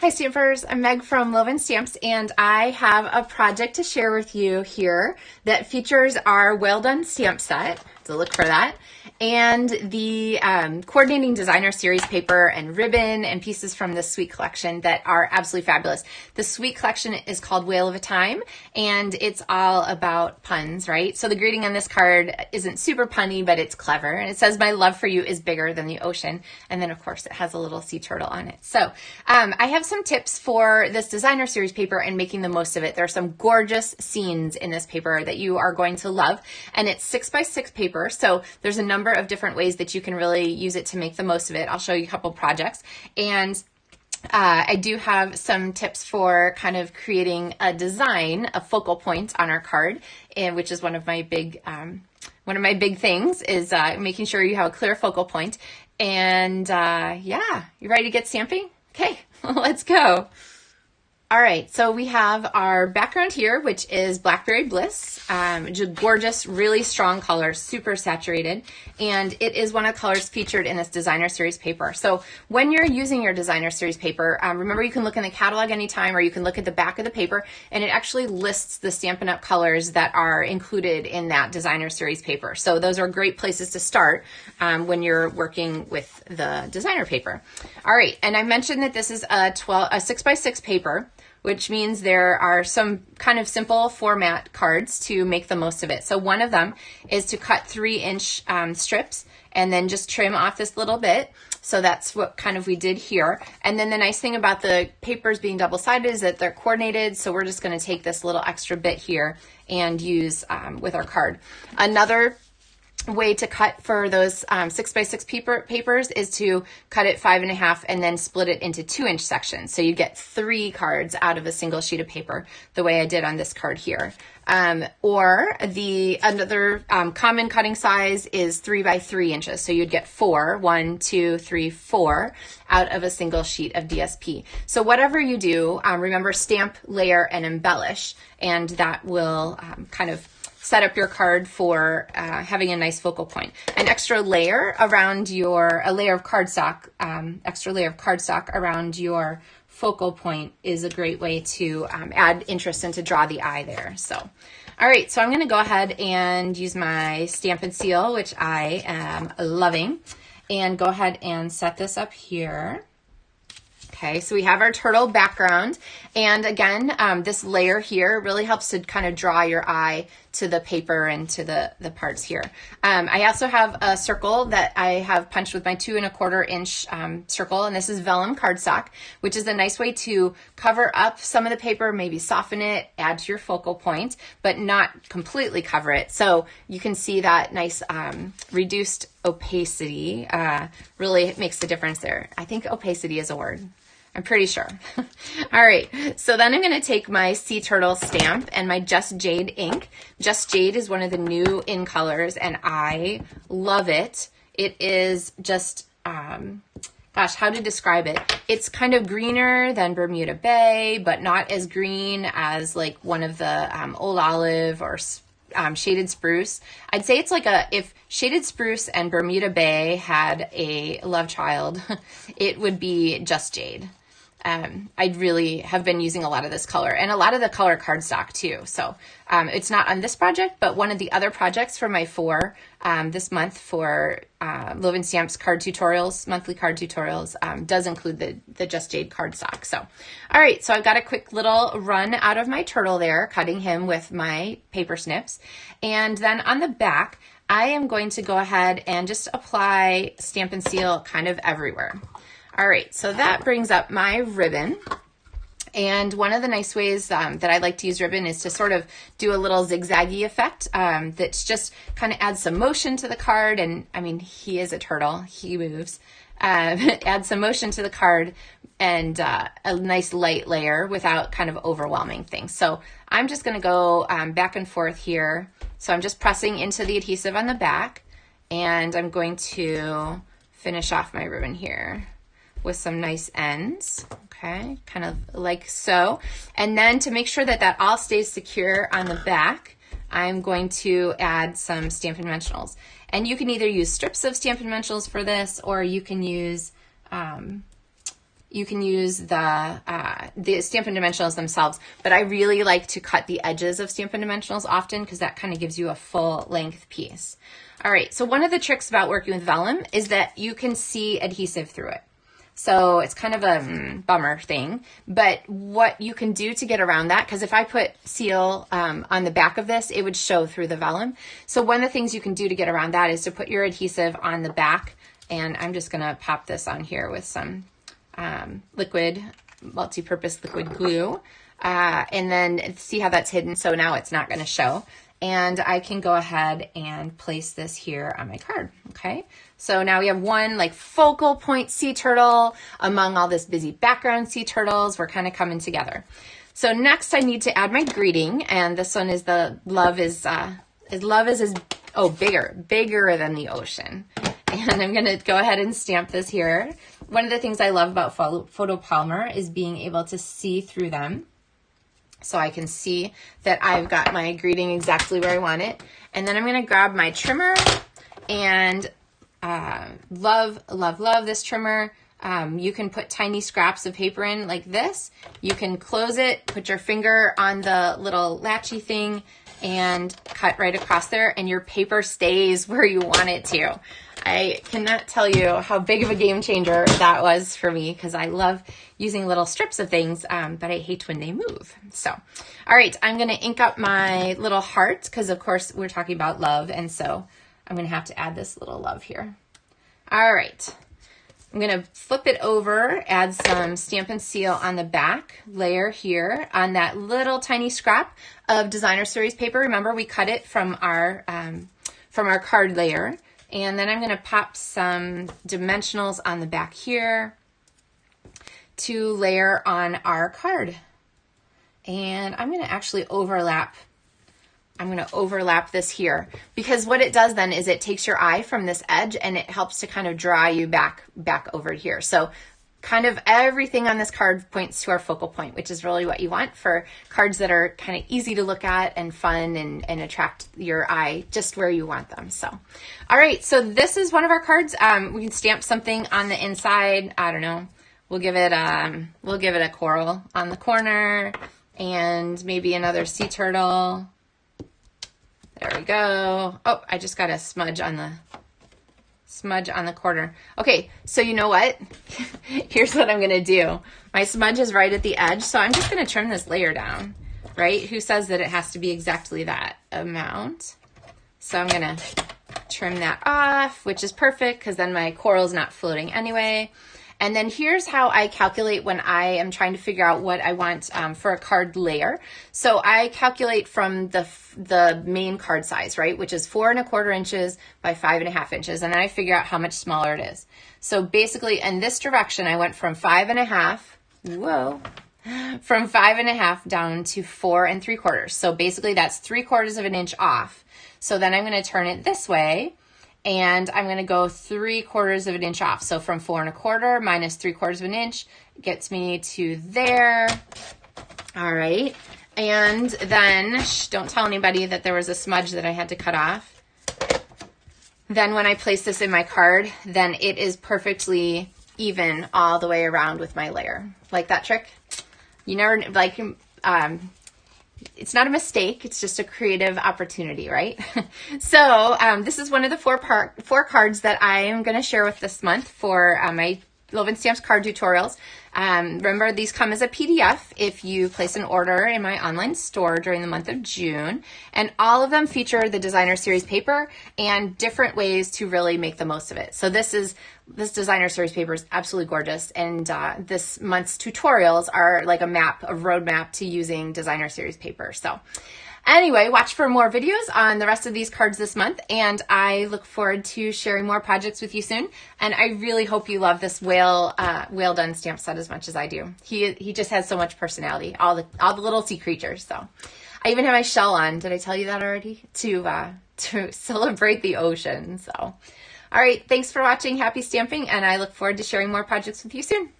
Hi Stampers, I'm Meg from LovenStamps, and I have a project to share with you here that features our Well Done stamp set, so look for that, and the coordinating designer series paper and ribbon and pieces from the Sweet collection that are absolutely fabulous. The Sweet collection is called Whale of a Time, and it's all about puns, right? So the greeting on this card isn't super punny, but it's clever, and it says, "My love for you is bigger than the ocean," and then of course it has a little sea turtle on it. So I have some tips for this designer series paper and making the most of it. There are some gorgeous scenes in this paper that you are going to love, and it's 6x6 paper, so there's a number of different ways that you can really use it to make the most of it. I'll show you a couple projects, and I do have some tips for kind of creating a design, a focal point on our card, and which is one of my big things is making sure you have a clear focal point. And yeah, you ready to get stamping? Okay, let's go. All right, so we have our background here, which is Blackberry Bliss, just gorgeous, really strong color, super saturated, and it is one of the colors featured in this designer series paper. So when you're using your designer series paper, remember you can look in the catalog anytime, or you can look at the back of the paper, and it actually lists the Stampin' Up! Colors that are included in that designer series paper. So those are great places to start when you're working with the designer paper. All right, and I mentioned that this is a 6x6 paper, which means there are some kind of simple format cards to make the most of it. So one of them is to cut 3-inch strips and then just trim off this little bit. So that's what kind of we did here. And then the nice thing about the papers being double-sided is that they're coordinated. So we're just going to take this little extra bit here and use with our card. Another way to cut for those 6x6 papers is to cut it 5.5 and then split it into 2-inch sections. So you get 3 cards out of a single sheet of paper, the way I did on this card here. Or another common cutting size is 3 by 3 inches. So you'd get 4, 1, 2, 3, 4 out of a single sheet of DSP. So whatever you do, remember stamp, layer, and embellish, and that will kind of set up your card for having a nice focal point. An extra layer around a layer of cardstock around your focal point is a great way to add interest and to draw the eye there. So, all right, so I'm going to go ahead and use my Stampin' Seal, which I am loving, and go ahead and set this up here. Okay, so we have our turtle background, and again, this layer here really helps to kind of draw your eye to the paper and to the parts here. I also have a circle that I have punched with my 2¼ inch circle, and this is vellum cardstock, which is a nice way to cover up some of the paper, maybe soften it, add to your focal point, but not completely cover it. So you can see that nice reduced opacity really makes the difference there. I think opacity is a word. I'm pretty sure. All right, so then I'm going to take my Sea Turtle stamp and my Just Jade ink. Just Jade is one of the new in colors, and I love it. It is just, gosh, how to describe it? It's kind of greener than Bermuda Bay, but not as green as like one of the Old Olive or Shaded Spruce. I'd say it's like if Shaded Spruce and Bermuda Bay had a love child, it would be Just Jade. I really have been using a lot of this color and a lot of the color cardstock too. So it's not on this project, but one of the other projects for my this month for LovenStamps card tutorials, monthly card tutorials, does include the Just Jade cardstock. So, all right, so I've got a quick little run out of my turtle there, cutting him with my paper snips. And then on the back, I am going to go ahead and just apply Stampin' Seal kind of everywhere. All right, so that brings up my ribbon. And one of the nice ways that I like to use ribbon is to sort of do a little zigzaggy effect that's just kind of adds some motion to the card. And I mean, he is a turtle, he moves. Add some motion to the card and a nice light layer without kind of overwhelming things. So I'm just gonna go back and forth here. So I'm just pressing into the adhesive on the back, and I'm going to finish off my ribbon here with some nice ends, okay, kind of like so. And then to make sure that that all stays secure on the back, I'm going to add some Stampin' Dimensionals. And you can either use strips of Stampin' Dimensionals for this, or you can use you can use the Stampin' Dimensionals themselves, but I really like to cut the edges of Stampin' Dimensionals often because that kind of gives you a full length piece. All right, so one of the tricks about working with vellum is that you can see adhesive through it. So it's kind of a bummer thing, but what you can do to get around that, because if I put seal on the back of this, it would show through the vellum. So one of the things you can do to get around that is to put your adhesive on the back, and I'm just gonna pop this on here with some liquid, multi-purpose liquid glue, and then see how that's hidden. So now it's not gonna show. And I can go ahead and place this here on my card, okay? So now we have one like focal point sea turtle among all this busy background sea turtles. We're kind of coming together. So next I need to add my greeting, and this one is the love is bigger than the ocean. And I'm gonna go ahead and stamp this here. One of the things I love about photopolymer is being able to see through them. So I can see that I've got my greeting exactly where I want it. And then I'm gonna grab my trimmer and love this trimmer. You can put tiny scraps of paper in like this. You can close it, put your finger on the little latchy thing and cut right across there, and your paper stays where you want it to. I cannot tell you how big of a game changer that was for me because I love using little strips of things, but I hate when they move. So, all right, I'm going to ink up my little heart because, of course, we're talking about love, and so I'm going to have to add this little love here. All right, I'm going to flip it over, add some Stampin' Seal on the back layer here on that little tiny scrap of Designer Series paper. Remember, we cut it from our card layer. And then I'm going to pop some dimensionals on the back here to layer on our card. And I'm going to actually overlap. I'm going to overlap this here because what it does then is it takes your eye from this edge and it helps to kind of draw you back over here. So kind of everything on this card points to our focal point, which is really what you want for cards that are kind of easy to look at and fun and attract your eye just where you want them. So, all right, so this is one of our cards. We can stamp something on the inside. I don't know. We'll give it a coral on the corner and maybe another sea turtle. There we go. Oh, I just got a smudge on the corner. Okay, so you know what? Here's what I'm gonna do. My smudge is right at the edge, so I'm just gonna trim this layer down, right? Who says that it has to be exactly that amount? So I'm gonna trim that off, which is perfect because then my coral is not floating anyway. And then here's how I calculate when I am trying to figure out what I want for a card layer. So I calculate from the main card size, right, which is 4 1/4 inches by 5 1/2 inches, and then I figure out how much smaller it is. So basically, in this direction, I went from 5 1/2, from 5 1/2 down to 4 3/4. So basically, that's 3/4 of an inch off. So then I'm going to turn it this way. And I'm going to go 3/4 of an inch off. So from 4 1/4 minus 3/4 of an inch gets me to there. All right. And then, don't tell anybody that there was a smudge that I had to cut off. Then when I place this in my card, then it is perfectly even all the way around with my layer. Like that trick? You never, like, it's not a mistake. It's just a creative opportunity, right? So this is one of the four cards that I am going to share with this month for my LovenStamps card tutorials. Remember, these come as a PDF if you place an order in my online store during the month of June. And all of them feature the Designer Series paper and different ways to really make the most of it. So this Designer Series paper is absolutely gorgeous. And this month's tutorials are like a roadmap to using Designer Series paper. So anyway, watch for more videos on the rest of these cards this month, and I look forward to sharing more projects with you soon. And I really hope you love this whale done stamp set as much as I do. He just has so much personality, all the little sea creatures. So I even have my shell on. Did I tell you that already? To celebrate the ocean. So all right, thanks for watching. Happy stamping, and I look forward to sharing more projects with you soon.